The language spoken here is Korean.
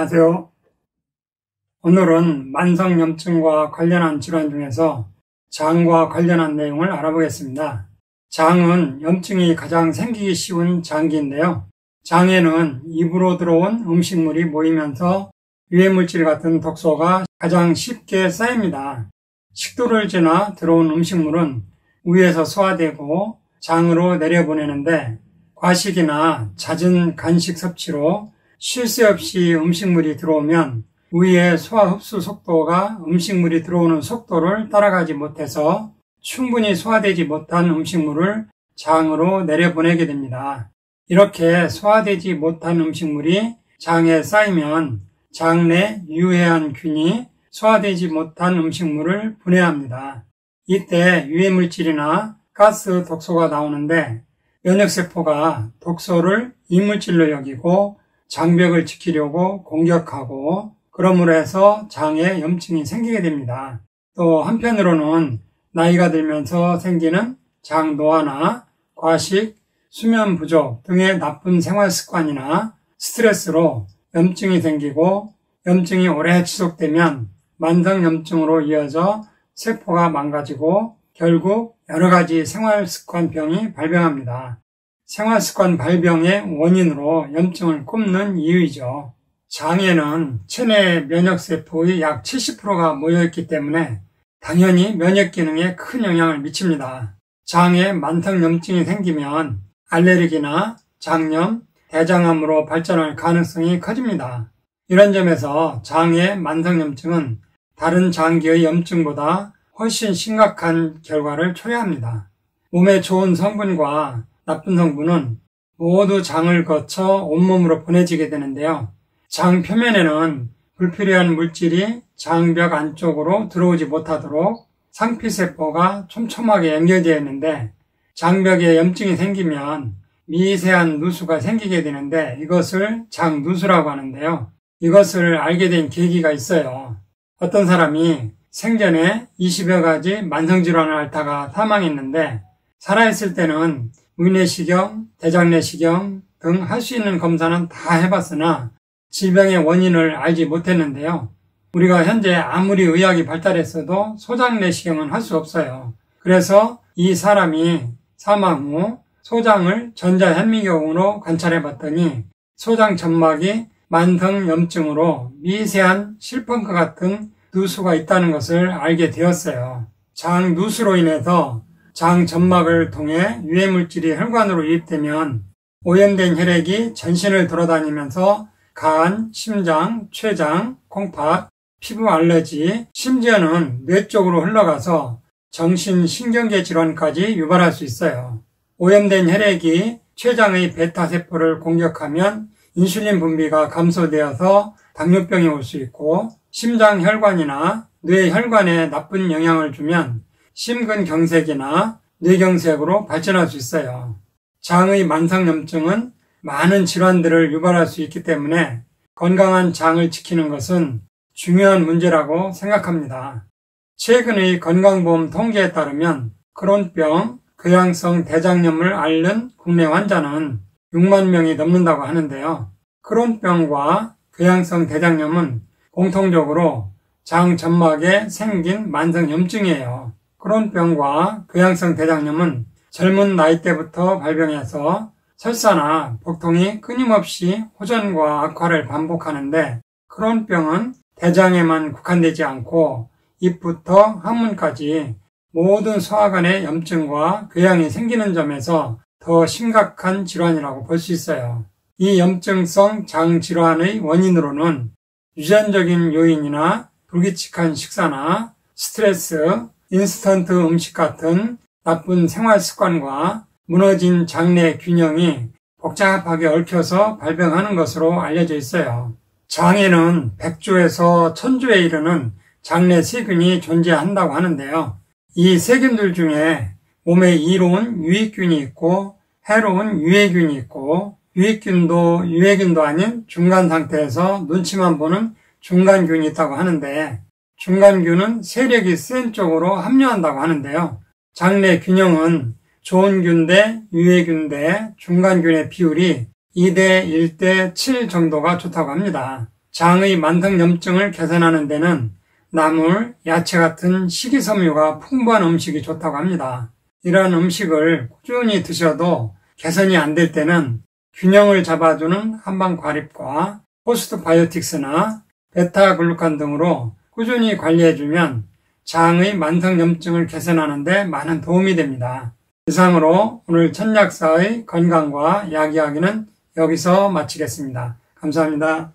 안녕하세요. 오늘은 만성염증과 관련한 질환 중에서 장과 관련한 내용을 알아보겠습니다. 장은 염증이 가장 생기기 쉬운 장기인데요. 장에는 입으로 들어온 음식물이 모이면서 유해물질 같은 독소가 가장 쉽게 쌓입니다. 식도를 지나 들어온 음식물은 위에서 소화되고 장으로 내려보내는데 과식이나 잦은 간식 섭취로 쉴 새 없이 음식물이 들어오면 위의 소화 흡수 속도가 음식물이 들어오는 속도를 따라가지 못해서 충분히 소화되지 못한 음식물을 장으로 내려보내게 됩니다. 이렇게 소화되지 못한 음식물이 장에 쌓이면 장 내 유해한 균이 소화되지 못한 음식물을 분해합니다. 이때 유해물질이나 가스, 독소가 나오는데 면역세포가 독소를 이물질로 여기고 장벽을 지키려고 공격하고 그러므로 해서 장에 염증이 생기게 됩니다. 또 한편으로는 나이가 들면서 생기는 장 노화나 과식, 수면 부족 등의 나쁜 생활 습관이나 스트레스로 염증이 생기고 염증이 오래 지속되면 만성염증으로 이어져 세포가 망가지고 결국 여러 가지 생활습관병이 발병합니다. 생활습관 발병의 원인으로 염증을 꼽는 이유이죠. 장에는 체내 면역세포의 약 70%가 모여있기 때문에 당연히 면역 기능에 큰 영향을 미칩니다. 장에 만성염증이 생기면 알레르기나 장염, 대장암으로 발전할 가능성이 커집니다. 이런 점에서 장의 만성염증은 다른 장기의 염증보다 훨씬 심각한 결과를 초래합니다. 몸에 좋은 성분과 나쁜 성분은 모두 장을 거쳐 온몸으로 보내지게 되는데요. 장 표면에는 불필요한 물질이 장벽 안쪽으로 들어오지 못하도록 상피세포가 촘촘하게 연결되어 있는데 장벽에 염증이 생기면 미세한 누수가 생기게 되는데 이것을 장누수라고 하는데요. 이것을 알게 된 계기가 있어요. 어떤 사람이 생전에 20여 가지 만성질환을 앓다가 사망했는데 살아있을 때는 위내시경, 대장내시경 등 할 수 있는 검사는 다 해봤으나 질병의 원인을 알지 못했는데요. 우리가 현재 아무리 의학이 발달했어도 소장내시경은 할 수 없어요. 그래서 이 사람이 사망 후 소장을 전자현미경으로 관찰해봤더니 소장 점막이 만성염증으로 미세한 실펑크 같은 누수가 있다는 것을 알게 되었어요. 장 누수로 인해서 장 점막을 통해 유해물질이 혈관으로 유입되면 오염된 혈액이 전신을 돌아다니면서 간, 심장, 췌장, 콩팥, 피부 알러지, 심지어는 뇌 쪽으로 흘러가서 정신신경계 질환까지 유발할 수 있어요. 오염된 혈액이 췌장의 베타세포를 공격하면 인슐린 분비가 감소되어서 당뇨병이 올 수 있고 심장 혈관이나 뇌 혈관에 나쁜 영향을 주면 심근경색이나 뇌경색으로 발전할 수 있어요. 장의 만성염증은 많은 질환들을 유발할 수 있기 때문에 건강한 장을 지키는 것은 중요한 문제라고 생각합니다. 최근의 건강보험 통계에 따르면 크론병, 궤양성 대장염을 앓는 국내 환자는 6만 명이 넘는다고 하는데요. 크론병과 궤양성 대장염은 공통적으로 장 점막에 생긴 만성염증이에요. 크론병과 궤양성 대장염은 젊은 나이대부터 발병해서 설사나 복통이 끊임없이 호전과 악화를 반복하는데 크론병은 대장에만 국한되지 않고 입부터 항문까지 모든 소화관에 염증과 궤양이 생기는 점에서 더 심각한 질환이라고 볼 수 있어요. 이 염증성 장 질환의 원인으로는 유전적인 요인이나 불규칙한 식사나 스트레스, 인스턴트 음식 같은 나쁜 생활 습관과 무너진 장내 균형이 복잡하게 얽혀서 발병하는 것으로 알려져 있어요. 장에는 100조에서 1000조에 이르는 장내 세균이 존재한다고 하는데요. 이 세균들 중에 몸에 이로운 유익균이 있고 해로운 유해균이 있고 유익균도 유해균도 아닌 중간 상태에서 눈치만 보는 중간균이 있다고 하는데 중간균은 세력이 센 쪽으로 합류한다고 하는데요. 장내 균형은 좋은 균 대 유해균 대 중간균의 비율이 2대 1대 7 정도가 좋다고 합니다. 장의 만성염증을 개선하는 데는 나물, 야채 같은 식이섬유가 풍부한 음식이 좋다고 합니다. 이러한 음식을 꾸준히 드셔도 개선이 안 될 때는 균형을 잡아주는 한방과립과 포스트바이오틱스나 베타글루칸 등으로 꾸준히 관리해주면 장의 만성염증을 개선하는 데 많은 도움이 됩니다. 이상으로 오늘 천약사의 건강과 약 이야기는 여기서 마치겠습니다. 감사합니다.